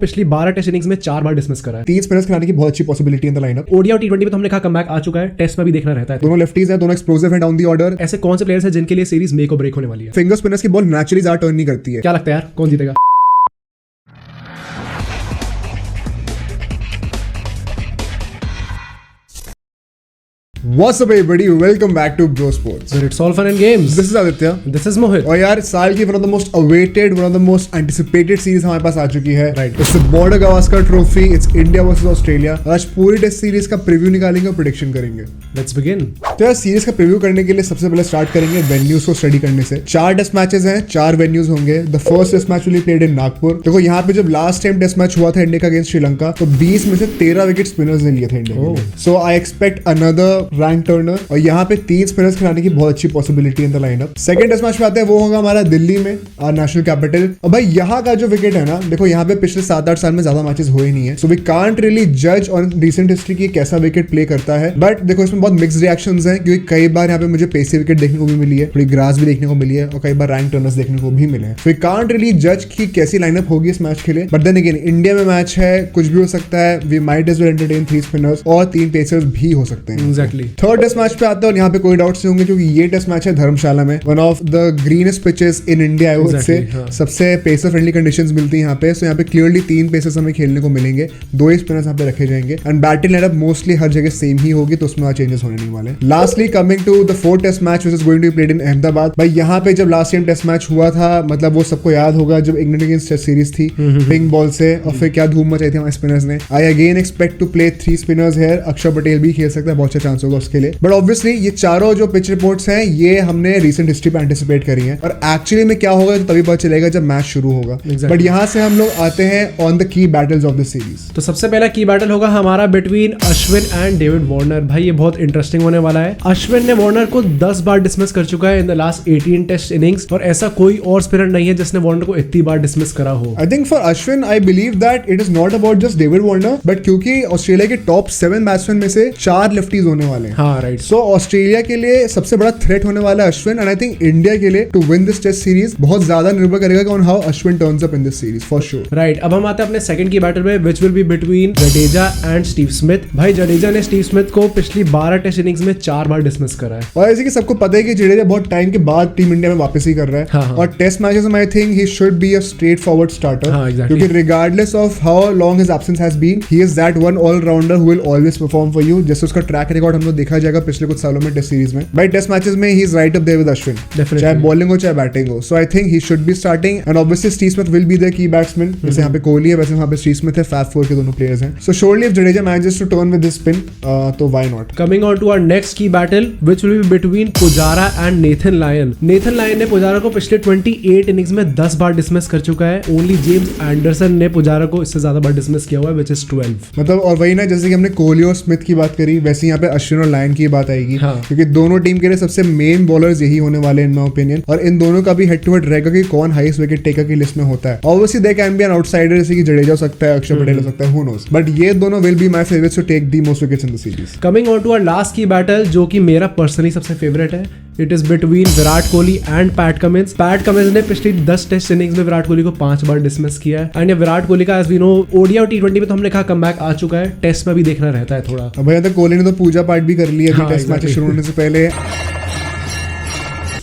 पिछली 12 test innings में 4 बार dismiss करा है। 3 स्पिनर्स खिलाने की बहुत अच्छी possibility in the lineup. ODI और टी20 में तो हमने कहा कमबैक आ चुका है, टेस्ट में भी देखना रहता है। दोनों लेफ्टीज हैं, दोनों एक्सप्लोसिव हैं डाउन द ऑर्डर। ऐसे कौन से प्लेयर्स हैं जिनके लिए सीरीज मेक और ब्रेक होने वाली है? फिंगर स्पिनर्स की बॉल नेचुरली ज्यादा टर्न नहीं करती है। क्या लगता है यार कौन जीतेगा? What's up everybody? Welcome back to Bro Sports. Where it's all fun and games. This is Aditya. This is Mohit. और यार साल की one of the most awaited, one of the most anticipated series हमारे पास आ चुकी है. Right. It's the Border Gavaskar Trophy. It's India versus Australia. आज पूरी test series का प्रीव्यू निकालेंगे और प्रेडिक्शन करेंगे. Let's begin. तो यार सीरीज का प्रीव्यू करने के लिए सबसे पहले स्टार्ट करेंगे वेन्यूज को स्टडी करने से. 4 टेस्ट मैचेस हैं, 4 वेन्यूज होंगे. The first test match will be played in Nagpur. देखो यहाँ पे जब लास्ट टाइम टेस्ट मैच हुआ था इंडिया का अगेंस्ट श्रीलंका, तो 20 में से 13 विकेट स्पिनर्स ने लिए थे इंडिया के लिए. So I expect another rank turner. और यहाँ पे 3 स्पिनर्स खिलाने की बहुत अच्छी possibility in the lineup. Second test match पे आते हैं, वो होगा हमारा दिल्ली में, नेशनल कैपिटल. और भाई यहाँ का जो विकेट है ना, देखो यहाँ पे पिछले 7-8 साल में ज्यादा मैचेस हुए नहीं है, सो वी कांट रियली जज ऑन रिसेंट हिस्ट्री की कैसा विकेट प्ले करता है. बट देखो इसमें बहुत मिक्स्ड रिएक्शंस हैं, क्योंकि कई बार यहाँ पे मुझे पेसी विकेट देखने को भी मिली है, थोड़ी ग्रास भी देखने को मिली है, और कई बार रैंक टर्नर्स देखने को भी मिले हैं. सो वी कांट रियली जज की कैसी लाइनअप होगी इस मैच के लिए. बट देन अगेन इंडिया में मैच है, कुछ भी हो सकता है. We might as well entertain 3 spinners और 3 पेसर्स भी हो सकते हैं. Exactly. थर्ड टेस्ट मैच पे आते हैं और यहाँ पे कोई डाउट्स नहीं होंगे, क्योंकि ये टेस्ट मैच है धर्मशाला में, one of the greenest pitches in India. I would say सबसे पेसर फ्रेंडली कंडीशंस मिलती हैं यहाँ पे. सो यहाँ पे क्लियरली 3 पेसर्स हमें खेलने को मिलेंगे, 2 ही स्पिनर्स यहाँ पे रखे जाएंगे. एंड बैटिंग लाइनअप मोस्टली हर जगह सेम ही होगी, तो उसमें चेंजेस होने नहीं वाले. Lastly coming to the fourth test match which is going to be played in Ahmedabad. भाई यहाँ पे जब लास्ट टाइम टेस्ट मैच हुआ था, मतलब वो सबको याद होगा जब इंग्लैंड अगेंस्ट टेस्ट सीरीज थी, पिंक बॉल से, और फिर क्या धूम मचाई थी हमारे स्पिनर्स ने. I again expect to play 3 spinners here. Akshar Patel भी खेल सकता है, बहुत अच्छा चांस होगा उसके लिए. बट ऑब्वियसली ये चारों जो पिच रिपोर्ट्स हैं, ये हमने रिसेंट हिस्ट्री पे एंटिसिपेट करी है, और एक्चुअली में क्या होगा तो तभी पता चलेगा जब मैच शुरू होगा. बट यहाँ से हम लोग आते हैं on the key battles of the series. तो सबसे पहला की बैटल होगा हमारा between Ashwin and David Warner. भाई ये बहुत इंटरेस्टिंग होने वाला है. अश्विन ने वार्नर को 10 बार डिसमिस कर चुका है in the last 18 test innings, और ऐसा कोई और स्पिनर नहीं है जिसने वार्नर को इतनी बार डिसमिस करा हो. I think for Ashwin, I believe that it is not about just David Warner, but क्योंकि ऑस्ट्रेलिया के टॉप 7 बैट्समैन में से 4 लेफ्टीज होने वाले हैं. हाँ राइट. सो ऑस्ट्रेलिया के लिए सबसे बड़ा थ्रेट होने वाला है Ashwin. And I think India के लिए to win this test series बहुत ज्यादा निर्भर करेगा on how Ashwin turns up in this series for sure. Right. अब हम आते हैं अपने सेकंड की बैटल में, which will be between Jadeja and Steve Smith. भाई जडेजा ने स्टीव स्मिथ को पिछली 12 टेस्ट इनिंग्स में 4 बार डिसमिस करा है. और ऐसे कि सबको पता है कि जडेजा बहुत टाइम के बाद टीम इंडिया में वापस ही कर रहा है. हाँ. और टेस्ट मैचेस में I think he should be a straight forward starter. हाँ, exactly. क्योंकि regardless of how long his absence has been, he is that one allrounder who will always perform for you. जैसे उसका track record हम लोग देखा जाएगा पिछले कुछ सालों में टेस्ट सीरीज में. भाई टेस्ट मैचेस में ही is right up there with Ashwin, चाहे बॉलिंग हो चाहे बैटिंग हो. So I think he should be starting. And obviously Steve Smith will be there key batsman. जैसे यहाँ पे कोहली है, वैसे वहाँ पे स्टीव स्मिथ है. फैब 4 के दोनों प्लेयर्स हैं. So surely if Jadeja manages to turn with this spin, तो why not. Coming on to our next key battle which will be between Pujara and Nathan Lyon. Nathan Lyon ने पुजारा को पिछले 28 innings में 10 बार डिसमिस कर चुका है. ओनली जेम्स एंडरसन ने पुजारा को इससे ज्यादा बार डिसमिस किया हुआ है, व्हिच इज 12. मतलब और वही ना, जैसे कि हमने कोहली और स्मिथ की बात करी, वैसे यहाँ पे अश्विन और लायन की बात आएगी. हाँ. क्योंकि दोनों टीम के लिए सबसे मेन बॉलर्स यही होने वाले इन माय ओपिनियन. और इन दोनों का भी हेड टू हेड रहेगा कि कौन हाईएस्ट विकेट टेकर की लिस्ट में होता है. Obviously they can be an outsider, जैसे कि जडेजा हो सकता है, अक्षर पटेल हो सकता है, हु नोस. बट ये दोनों will be my favourites to take the most wickets in the series. Coming on to our last की बैटल, जो कि मेरा पर्सनली सबसे फेवरेट है. It is between Virat Kohli and Pat Cummins. पैट कमिंस ने पिछली 10 टेस्ट इनिंग्स में विराट कोहली को 5 बार डिसमिस किया है. एंड ये विराट कोहली का एज वी नो ओडीआई और टी20 में तो हमने कहा कमबैक आ चुका है, टेस्ट में भी देखना रहता है थोड़ा. अब भैया तो कोहली ने तो पूजा पाठ भी कर लिया टेस्ट मैच शुरू होने से पहले.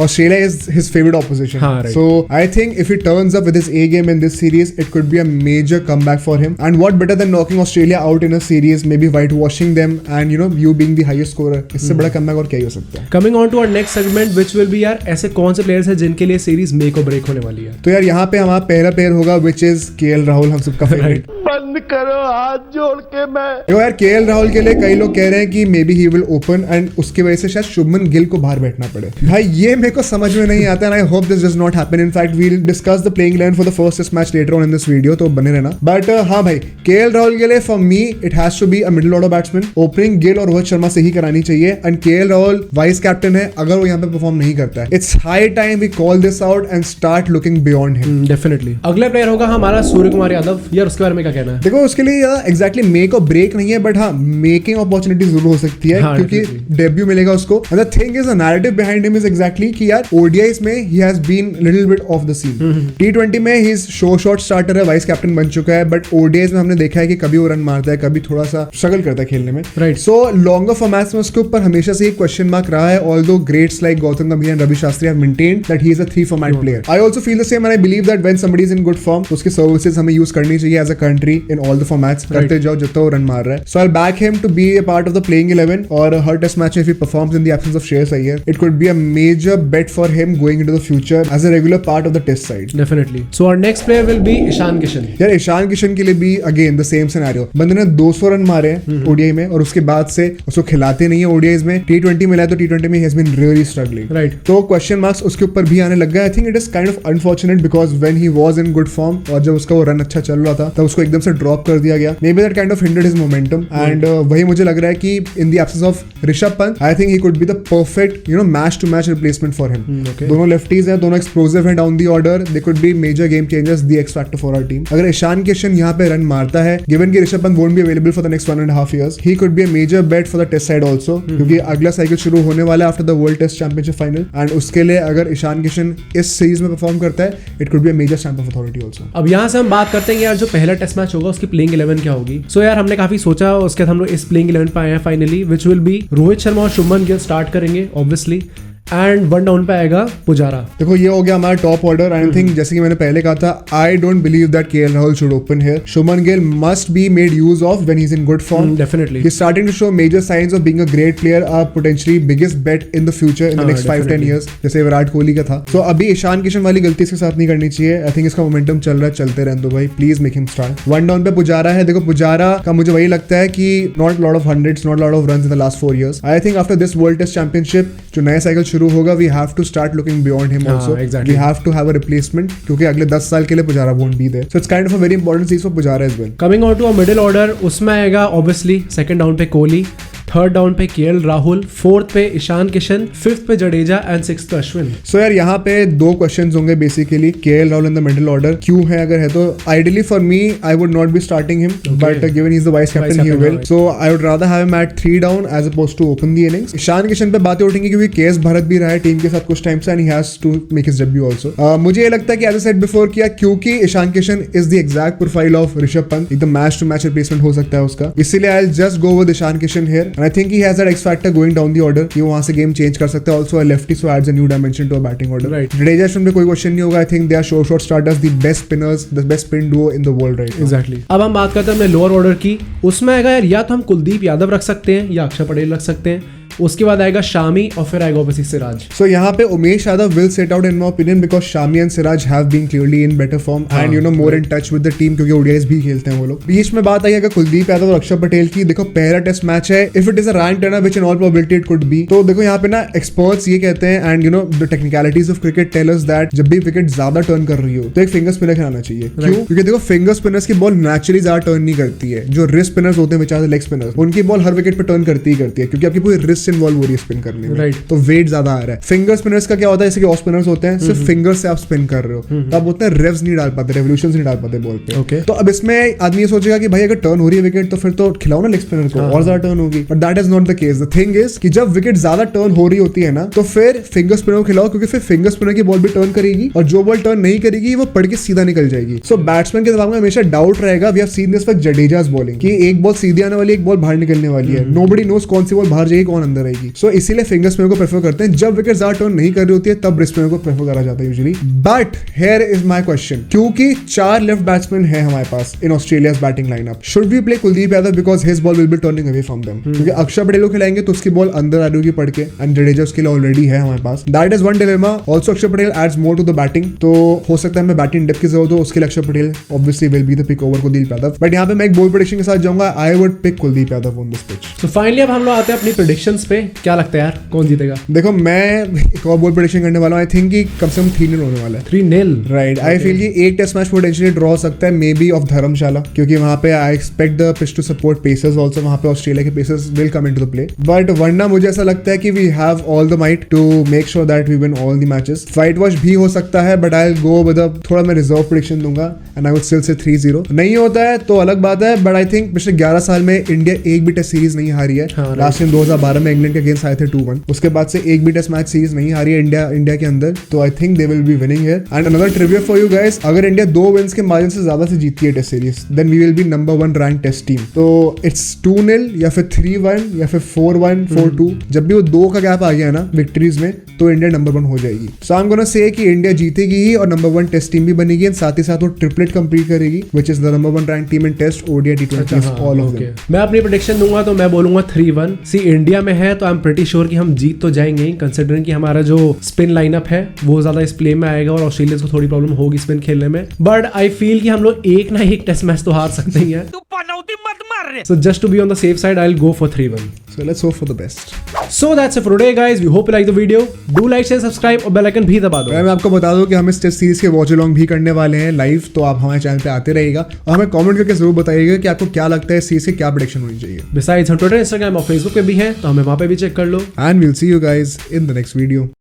Australia is his favorite opposition. हाँ, right. So I think if he turns up with his A game in this series, it could be a major comeback for him. And what better than knocking Australia out in a series, maybe whitewashing them, and you know you being the highest scorer. इससे बड़ा comeback और क्या ही हो सकता है. Coming on to our next segment, which will be यार ऐसे कौन से प्लेयर्स हैं जिनके लिए सीरीज मेक और ब्रेक होने वाली है. तो यार यहाँ पे हमारा पहला प्लेयर होगा which is KL राहुल, हम सबका फेवरेट. बंद करो हाथ जोड़ के मैं. देखो यार KL राहुल के लिए कई लोग कह रहे हैं कि may be he will open, and उसकी वजह से शायद शुभमन गिल को बाहर बैठना पड़े. भाई ये मेरे को समझ में नहीं आता, and I hope this does not happen. In fact, we'll discuss the playing eleven for the first test match later on in this video, तो बने रहना. But हाँ भाई, KL राहुल के लिए for me it has to be a middle order batsman. Opening Gill और रोहित शर्मा से ही करानी चाहिए. And KL Rahul vice captain है, अगर वो यहाँ पे परफॉर्म नहीं करता है, it's high time we call this out and start looking beyond him. Definitely. अगला प्लेयर होगा हमारा सूर्य कुमार यादव. यार उसके बारे में क्या कहना है? देखो उसके लिए एग्जैक्टली मेक और ब्रेक नहीं है, बट हाँ मेकिंग अपॉर्चुनिटी जरूर हो सकती है, हाँ, क्योंकि डेब्यू मिलेगा उसको। And the thing is the narrative behind him is exactly कि यार ओडीआईज में he has been little bit off the scene. T20 में ही शो शॉट स्टार्टर है, वाइस कैप्टन बन चुका है, बट ओडीआईज में हमने देखा है कि कभी वो रन मारता है, कभी थोड़ा सा स्ट्रगल करता है खेलने में। Right. सो लॉन्गर फॉर्मेट्स में उसके ऊपर हमेशा से एक क्वेश्चन मार्क रहा है, although greats like Gautam Gambhir and Ravi Shastri have maintained that he is a 3 format player. I also feel the same and I believe that when somebody is in good form उसकी services हमें यूज करनी चाहिए as a country in all the formats. करते जाओ जितना वो run मार रहा है। So I back him to be a part of the playing 11 और हर test match if he performs in the absence of Shreyas Iyer it could be a major bet for him going into the future as a regular part of the test side. Definitely. So our next player will be Ishan Kishan. यार ईशान किशन के लिए भी again the same scenario, बंदे ने 200 run मारे हैं ODI में और उसके बाद से उसको खिलाते नहीं है ओडीआईज में। T20 मिला है तो T20 में he has been really struggling. Right. तो क्वेश्चन मार्क्स उसके ऊपर भी आने लग गए। I think it is kind of unfortunate because when he was in good form और जब उसका वो रन अच्छा चल रहा था तब उसको एकदम से ड्रॉप कर दिया गया। Maybe that kind of hindered his momentum and वही मुझे लग रहा है कि in the absence of Rishabh Pant I think he could be the perfect match to match replacement for him. Okay. दोनों लेफ्टीज हैं, दोनों एक्सप्लोसिव हैं down the order, they could be major game changers, the X factor for our team. अगर ईशान किशन यहाँ पे run मारता है, given कि Rishabh Pant won't be available for the next 1.5 years, he could be a major bet for the test side also, क्योंकि अगला cycle शुरू होने वाला है after the world test championship final and उसके लिए अगर ईशान किशन इस सीरीज में परफॉर्म करता है it could be a major stamp of authority also. अब यहाँ से हम बात करते हैं यार जो पहला टेस्ट मैच होगा उसकी प्लेइंग 11 क्या होगी। सो यार हमने काफी सोचा, उसके बाद हम लोग इस प्लेइंग 11 पे आए हैं finally, which will be Rohit Sharma और शुभमन गिल स्टार्ट करेंगे ऑब्वियसली, एंड 1 डाउन पे आएगा पुजारा। देखो ये हो गया हमारा टॉप ऑर्डर। आई थिंक जैसे कि मैंने पहले कहा था, I don't believe that KL Rahul should open here. Shubman Gill must be made use of when he is in good form. Definitely. He's starting to show major signs of being a great player, a potentially biggest bet in the future in the next 5-10 definitely. years, जैसे विराट कोहली का था। So अभी ईशान किशन वाली गलती इसके साथ नहीं करनी चाहिए। आई थिंक इसका मोमेंटम चल रहा है, चलते रहने दो भाई, please make him start. 1 down पे पुजारा है। देखो पुजारा का मुझे वही लगता है कि not lot of hundreds, not lot of runs in the last 4 years। I think after this world test championship जो नया साइकिल शुरू होगा, we have to start looking beyond him also. Exactly. We have to have a replacement क्योंकि अगले 10 साल के लिए Pujara won't be there. So it's kind of a very important season for Pujara as well. Coming out to a middle order, उसमें आएगा obviously 2nd down पे Kohli, 3rd down पे KL Rahul, 4th पे ईशान किशन, 5th पे जडेजा एंड 6th पे Ashwin. So यार यहाँ पे 2 क्वेश्चंस होंगे basically. KL Rahul in the middle order क्यों है, अगर है तो ideally for me I would not be starting him, but given he is the vice captain he will, so I would rather have him at 3 down as opposed to open the innings. Ishan Kishan पे बातें उठेंगी क्योंकि KS Bharat भी रहा है team के साथ कुछ time से and he has to make his debut also. मुझे ये लगता है कि एज आई सेड बिफोर किया, क्योंकि Ishan Kishan is the exact profile of Rishabh Pant, एकदम मैच टू मैच रिप्लेसमेंट हो सकता है उसका, इसीलिए I will just go with Ishan Kishan here and I think he has that x factor going down the order कि वो वहां से गेम चेंज कर सकता है। Also a lefty so adds a new dimension to a batting order. Right. Jadeja Ashwin पे कोई question नहीं होगा। I think they are sure shot starters, the best spinners, the best spin duo in the world right. Exactly. अब हम बात करते हैं अपने लोअर ऑर्डर की, उसमें आएगा यार या तो हम कुलदीप यादव रख सकते हैं या अक्षर पटेल रख सकते हैं, उसके बाद आएगा शामी और फिर आएगा ऑब्वियसली सिराज। So यहाँ पे Umesh Yadav will sit out in my opinion because Shami and Siraj have been clearly in better form and more in touch with the team क्योंकि ODIs भी खेलते हैं वो लोग। बीच में बात आई अगर कुलदीप यादव और अक्षर पटेल की, देखो पहला टेस्ट मैच है, if it is a ranked runner which in all probability it could be, तो देखो यहाँ पे ना एक्सपर्ट्स ये कहते हैं and the technicalities of cricket tell us that जब भी विकेट ज्यादा टर्न कर रही हो तो एक फिंगर स्पिनर खिलाना चाहिए। क्यों? क्योंकि देखो फिंगर स्पिनर्स की बॉल नेचुरली ज्यादा टर्न नहीं करती है। जो रिस्ट स्पिनर्स होते हैं विच आर लेग स्पिनर्स, उनकी बॉल हर विकेट पे टर्न करती ही करती है क्योंकि आपकी पूरी रिस्ट इन्वॉल्व हो रही है स्पिन करने में, तो वेट ज्यादा आ रहा है। फिंगर स्पिनर्स का क्या होता है, जैसे कि ऑफ स्पिनर्स होते हैं सिर्फ फिंगर से आप स्पिन कर रहे हो, तो आप बोलते हैं रेव्स नहीं डाल पाते, रेवोल्यूशंस नहीं डाल पाते बॉल पे। तो अब इसमें आदमी ये सोचेगा कि भाई अगर टर्न हो रही है विकेट तो फिर तो खिलाओ ना लेग स्पिनर को, और ज्यादा टर्न होगी, but that is not the case. The thing is कि जब विकेट ज्यादा टर्न हो रही होती है ना तो फिर फिंगर स्पिनर को खिलाओ, क्योंकि फिर फिंगर स्पिनर की बॉल भी टर्न करेगी और जो बॉल टर्न नहीं करेगी वो पड़ के सीधा निकल जाएगी। सो बैट्समैन के दिमाग में हमेशा डाउट रहेगा, we have seen this with Jadeja's bowling, कि एक बॉल सीधी आने वाली है, एक बॉल बाहर निकलने वाली है, नोबडी नोस कौन सी बॉल बाहर जाएगी कौन अंदर आएगी। सो इसीलिए फिंगर स्पिनर को प्रेफर करते हैं। जब विकेट ज्यादा टर्न नहीं कर रही होती है तब रिस्ट स्पिनर को प्रेफर करा जाता है usually. But here is my question, क्योंकि 4 लेफ्ट बैट्समैन है हमारे पास in Australia's batting lineup, should we play Kuldeep Yadav because his ball will be turning away from them, क्योंकि अक्षर पटेल को खिलाएंगे तो उसकी बॉल अंदर आ रही होगी पड़ के एंड जडेजा उसके लिए ऑलरेडी है हमारे पास। That is one dilemma. Also Akshar Patel adds more to the batting, तो हो सकता है मैं बैटिंग डेप्थ की जरूरत हो, उसके लिए Akshar Patel obviously will be the pick over Kuldeep Yadav. But यहाँ पे मैं एक बोल्ड प्रेडिक्शन के साथ जाऊंगा, I would pick Kuldeep Yadav on this pitch. So finally अब हम लोग आते हैं अपनी प्रेडिक्शंस पे क्या लगता है यार कौन जीतेगा? देखो मैं एक और बोल्ड प्रेडिक्शन करने वाला हूँ। आई थिंक कि कम से कम 3-0 होने वाला है। 3-0 राइट। आई फील कि एक टेस्ट मैच पोटेंशियली ड्रॉ हो सकता है, मे बी ऑफ धर्मशाला, क्योंकि वहां पे I expect the pitch to support pacers also. वहां पे ऑस्ट्रेलिया के pacers will come into the play, but वरना मुझे ऐसा लगता है कि we have all the might to make sure that we win all the matches. Whitewash भी हो सकता है, but I will go with थोड़ा मैं रिजर्व प्रेडिक्शन दूंगा and I would still say 3-0। नहीं होता है तो अलग बात है, बट आई थिंक पिछले 11 साल में इंडिया एक भी टेस्ट सीरीज नहीं हारी है। हाँ, लास्ट टाइम 2012 में इंग्लैंड के अगेंस्ट आए थे 2-1, उसके बाद से एक भी टेस्ट मैच सीरीज नहीं हारी है इंडिया के अंदर। तो I think they will be winning here. And another trivia for you guys, अगर इंडिया 2 विन्स के मार्जिन से ज्यादा से जीतती है test series, then we will be number 1 rank test team. तो इट्स 2-0 या फिर 3-1 या फिर 4-1 4-2, जब भी वो 2 का गैप आ गया ना विक्ट्रीज में, तो इंडिया नंबर 1 हो जाएगी। सो आई एम गोना से कि इंडिया जीतेगी ही और नंबर 1 टेस्ट टीम भी बनेगी, एंड साथ ही साथ वो ट्रिपलेट कंप्लीट करेगी, which is the number 1 rank team in test, ODI, टी20, ऑल ऑफ देम। मैं अपनी प्रेडिक्शन दूंगा तो मैं बोलूंगा 3-1। सी इंडिया में है तो आई एम प्रीटी श्योर कि हम जीत तो जाएंगे ही, कंसिडरिंग कि हमारा जो स्पिन लाइनअप है वो ज्यादा इस प्ले में आएगा और ऑस्ट्रेलिया को थोड़ी प्रॉब्लम होगी स्पिन खेलने में। बट आई फील कि हम लोग एक ना एक टेस्ट मैच तो हार सकते ही हैं। So just to be on the safe side, I'll go for 3-1. So let's hope for the best. So that's it for today, guys. We hope you like the video. Do like, share, subscribe और bell icon भी दबा दो। मैं आपको बता दूं कि हम इस टेस्ट सीरीज के वॉच अलॉन्ग भी करने वाले हैं लाइव, तो आप हमारे चैनल पे आते रहिएगा और हमें कमेंट करके जरूर बताइएगा कि आपको क्या लगता है इस सीरीज की क्या प्रेडिक्शन होनी चाहिए। Besides, हम ट्विटर, इंस्टाग्राम और फेसबुक पे भी हैं, तो हमें वहां पे भी चेक कर लो। And we'll see you guys in the next video.